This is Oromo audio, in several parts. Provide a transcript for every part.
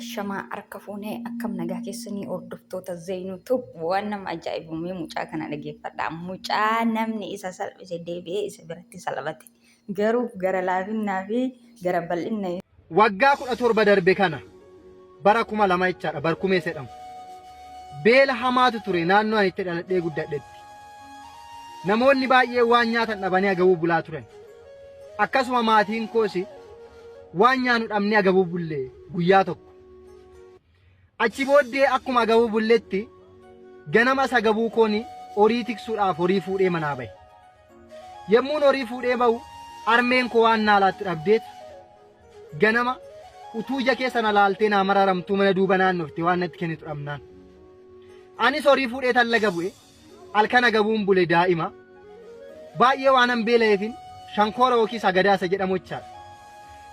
Shamaa harka fuunee akkam nagaa keessanii hordoftoota Zeenuutuub waan nama ajaa'ibumee mucaa kana dhageeffadha. Mucaa namni isa salphise deebi'ee isa biratti salphate. Garuu gara laafinnaa fi gara bal'inna. Waggaa 17 darbe kana bara 2000 jechaadha barkumee jedhamu. Beela hamaatu ture naannoo ani itti dhaladhee guddadhetti. Namoonni baay'ee waan nyaatan dhabanii agabuu bulaa turan. Akkasuma maatiin koosi waan nyaanu dhabnee agabuu bullee guyyaa tokko. Achi booddee akkuma agabuu bulletti ganama isa agabuu kooni horii tiksuudhaaf horii fuudhee manaa bahe. Yemmuun horii fuudhee bahu armeen koo waan naalaatti dhabdeet ganama utuu ija keessa na laaltee naa mararamtuu mana duuba naannofte waan natti kennitu dhabnaan. Anis horii fuudhee tan laga bu'e halkan agabuun bule daa'ima baay'ee waan an beela'eefin shankoora yookiis agadaasa jedhamu jechaadha.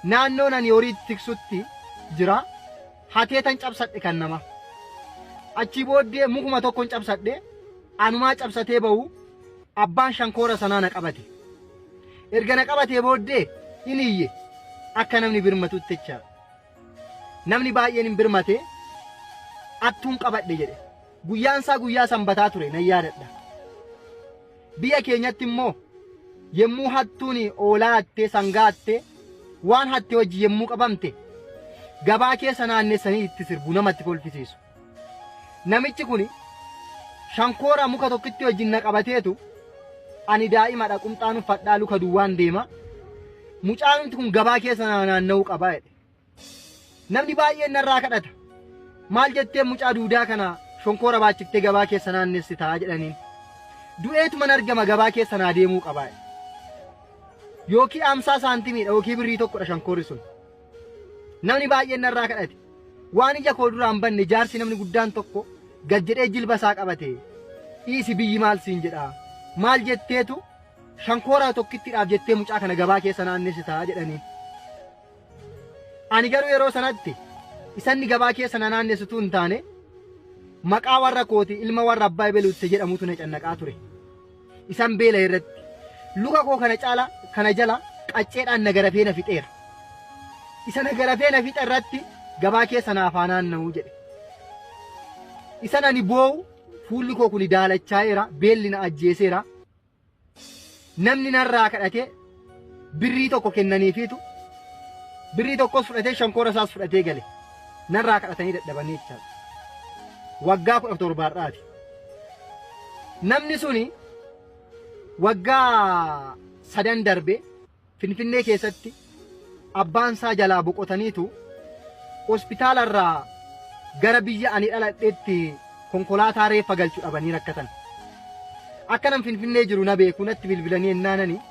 Naannoon ani horii tiksutti jira hateetan cabsadhe kan nama. Achi booddee mukuma tokkoon cabsadhe anumaa cabsatee bahu abbaan shankoora sanaa na qabate. Erga na qabatee booddee inni iyye akka namni birmatutti jechaadha. Namni baay'een hin birmate attuun qabadhe jedhe. Guyyaan isaa guyyaa sanbataa ture nan yaadadha. Biyya keenyatti immoo yemmuu hattuun oolaa hattee sangaa hattee waan hattee wajji yemmuu qabamte gabaa keessa naannessanii itti sirbu namatti kolfisiisu. Namichi kun shankoora muka tokkitti wajjin na qabateetu ani daa'imadha qumxaan uffadhaa luka duwwaan deema. Mucaan kun gabaa keessa naanna'uu qabaa jedhe. Namni baay'een narraa kadhata. Maal jettee mucaa duudaa kana shonkoora baachiftee gabaa keessa naannessitaa jedhaniin. Du'eetu man argama gabaa keessa naa deemuu qabaa. Yookiin 50 saantimiidha yookiin birrii tokkodha shankoorri sun. Namni baay'een narraa kadhate. Waan ija koo duraan banne jaarsi namni guddaan tokko gad jedhee jilba isaa qabate. Dhiisi biyyi maal siin jedhaa. Maal jetteetu shankoora tokkittiidhaaf jettee mucaa kana gabaa keessa naannessitaa jedhaniin. Ani garuu yeroo sanatti isanni gabaa keessa na naannessituu hin taane maqaa warra kooti ilma warra abbaa beeluutte jedhamutu na cannaqaa ture. Isan beela irratti luka koo kana jala qacceedhaan na garafee na fixeera. Isa na garafee na fixa irratti gabaa keessa na afaan naanna'uu jedhe. Isan ani boo'u fuulli koo kun daalachaa'eera beelli na ajjeeseera. Namni narraa kadhatee birrii tokko kennaniifiitu birrii tokkos fudhatee shankoora isaas fudhatee gale. Narraa kadhatanii dadhabanii jechaadha. Waggaa 17 namni suni waggaa 3 darbe Finfinnee keessatti abbaan isaa jalaa boqotaniitu hospitaala irraa gara biyya ani dhaladheetti konkolaataa reeffa galchuu dhabanii rakkatan. Akkanan Finfinnee jiru na beeku natti bilbilanii ennaananii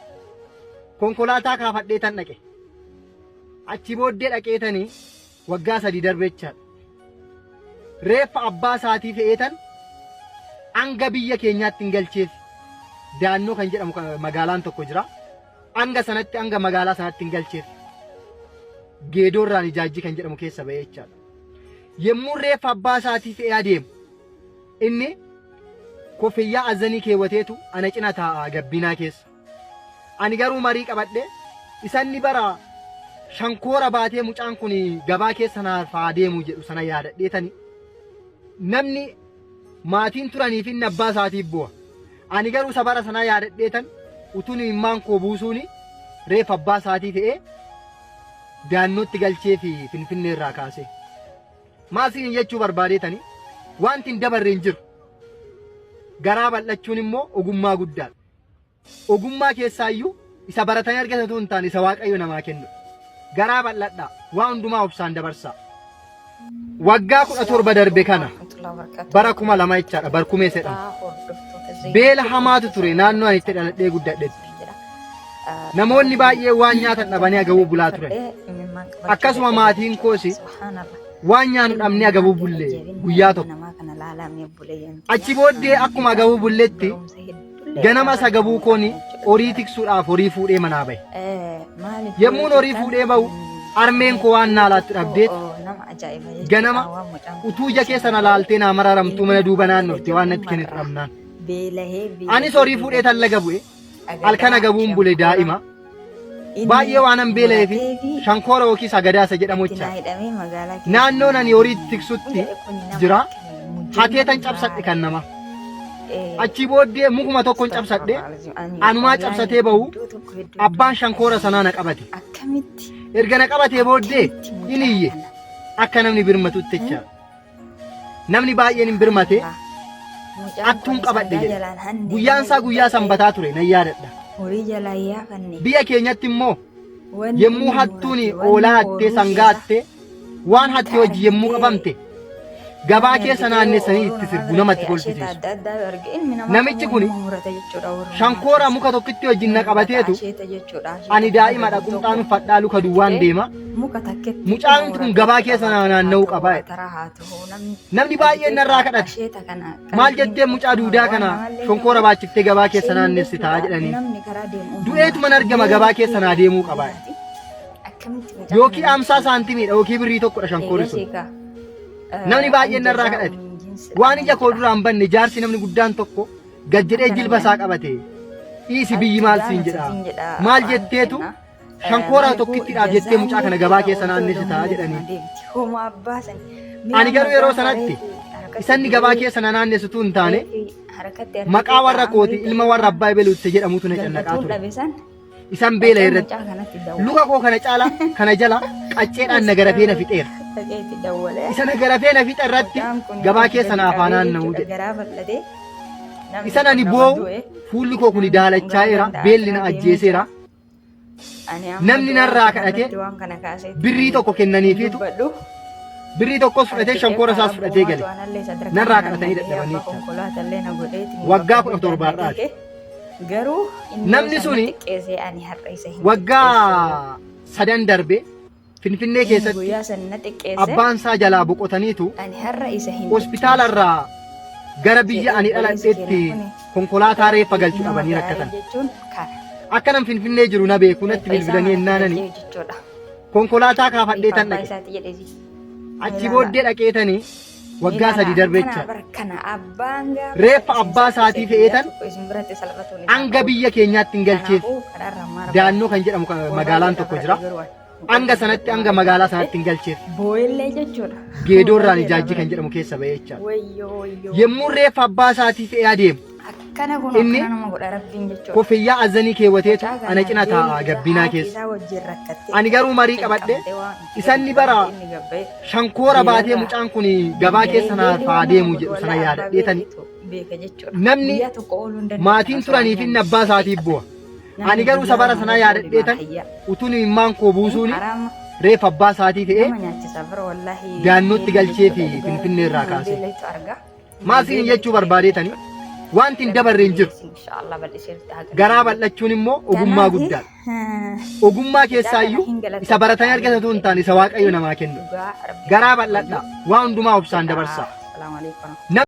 konkolaataa kaafadhee tan dhaqe. Achi booddee dhaqeetanii waggaa 3 darbe jechaadha. Reeffa abbaa isaatii fe'eetan hanga biyya keenyaatti hin galcheef daannoo kan jedhamu magaalaan tokko jira. Hanga sanatti hanga magaalaa sanatti hin galcheef geedoorraan ijaajjii kan jedhamu keessa ba'ee jechaadha. Yemmuu reeffa abbaa isaatii fe'ee adeemu inni koffiyyaa azanii keewwateetu ana cina taa'a gabbinaa keessa. Ani garuu marii qabadhe isanni bara shankoora baatee mucaan kun gabaa keessa naaf adeemu jedhu sana yaadadheetani. Namni maatiin turaniif inni abbaa isaatiif bu'a. Ani garuu isa bara sanaa yaadadheetan utuun immaan koo buusuuni reeffa abbaa isaatii fe'ee daannootti galchee fi Finfinnee irraa kaase. Maal siin jechuu barbaadeetani wanti hin dabarre hin jiru. Garaa bal'achuun immoo ogummaa guddaadha. Ogummaa keessaayyuu isa baratanii argatatu hin taane isa Waaqayyo namaa kennu. Garaa bal'adhaa waan hundumaa obsaan dabarsaa. Waggaa 17 darbe kana bara 2000 jechaadha barkumee jedhamu. Beela hamaatu ture naannoo ani itti dhaladhee guddadhetti. Namoonni baay'ee waan nyaatan dhabanii agabuu bulaa turan. Akkasuma maatiin koosi waan nyaanu dhabnee agabuu bullee guyyaa tokko. Achi booddee akkuma agabuu bulletti ganama isa agabuu kooni horii tiksuudhaaf horii fuudhee manaa bahe. Yemmuun horii fuudhee bahu armeen koo waan naalaatti dhabdeet ganama utuu ija keessa na laaltee naa mararamtuu mana duuba naannofte waan natti kennitu dhabnaan. Anis horii fuudhee tan laga bu'e halkan agabuun bule daa'ima baay'ee waan an beelee fi shankoora yookiin sagadaasa jedhamu jecha naannoon ani horii tiksutti jira hakeetan cabsadhe kan nama achi booddee mukuma tokkoon cabsadhe anumaa cabsatee bahu abbaan shankoora sanaa na qabate erga na qabatee booddee iniyye akka namni birmatutti jecha namni baay'een hin birmate attuun qabadhe jedhe guyyaan isaa guyyaa sanbataa ture nan yaadadha biyya keenyatti immoo yemmuu hattuun oolaa hattee sangaa hattee waan hattee hojii yemmuu qabamte gabaa keessa naannessanii itti sirbu namatti kolfisiisu namichi kun shankoora muka tokkitti wajjin na qabateetu ani daa'ima dhaqumxaan uffadhaa luka duwwaan deema mucaan kun gabaa keessa naanna'uu qaba namni baay'een narraa kadhate maal jettee mucaa duudaa kana shonkoora baachiftee gabaa keessa naannessitaa jedhanii du'eetuman argama gabaa keessa naa deemuu qaba yookiin amsaa saantimiidha yookiin birrii tokkodha shankoori sun namni baay'een narraa kadhate waan ija koo duraan banne jaarsi namni guddaan tokko gad jedhee jilba isaa qabate dhiisi biyyi maal siin jedha maal jetteetu shankoora tokkittiidhaaf jettee mucaa kana gabaa keessa naannessitaa jedhanii ani garuu yeroo sanatti isanni gabaa keessa na naannessituu hin taane maqaa warra kooti ilma warra abbaa beeluutte jedhamutu na cannaqaa ture isan beela irratti luka koo kana caala kana jala qacceedhaan na garafee na fixeera isa na garafee na fixa irratti gabaa keessa na afaanaan na'uu jedhe isan ani boo'u fuulli koo kun daalachaa'eera beelli na ajjeeseera namni narraa kadhate birrii tokko kennaniifiitu birrii tokkos fudhatee shankoora isaas fudhatee gale narraa kadhatanii dadhabanii waggaa 17 namni suni waggaa 3 darbe Finfinnee keessatti abbaan isaa jalaa boqotaniitu hospitaala irraa gara biyya ani dhaladheetti konkolaataa reeffa galchuu dhabanii rakkatan akka nam Finfinnee jiru na beeku natti bilbilanii ennaanani konkolaataa kaafadhee tan dhaqe achi booddee dhaqeetanii waggaa 3 darbeecha reeffa abbaa isaatii fe'eetan hanga biyya keenyaatti hin galcheef daannoo kan jedhamu magaalaan tokko jira hanga sanatti hanga magaalaa sanatti hin galcheef geedoorraan ijaajji kan jedhamu keessa ba'ee jecha yemmuu reeffa abbaa isaatii fe'ee adeemu inni koffiyyaa azanii keewwateetu ana cina taa'a gabbinaa keessa ani garuu marii qabadhe isanni bara shankoora baatee mucaan kun gabaa keessa naafaa deemu jedhu sana yaadadheetani namni maatiin turaniif inni abbaa isaatiif bu'a ani garuu sabara sana yaadadheetan utuun imimmaan koo buusuuni reeffa abbaa isaatii fe'ee daannootti galchee fi Finfinnee irraa kaase maasiin jechuu barbaadeetani wanti hin dabarre hin jiru garaa bal'achuun immoo ogummaa guddaadha ogummaa keessaayyuu isa baratanii argatatu hin taane isa waaqayyo namaa kennu garaa bal'adha waan hundumaa obsaan dabarsaa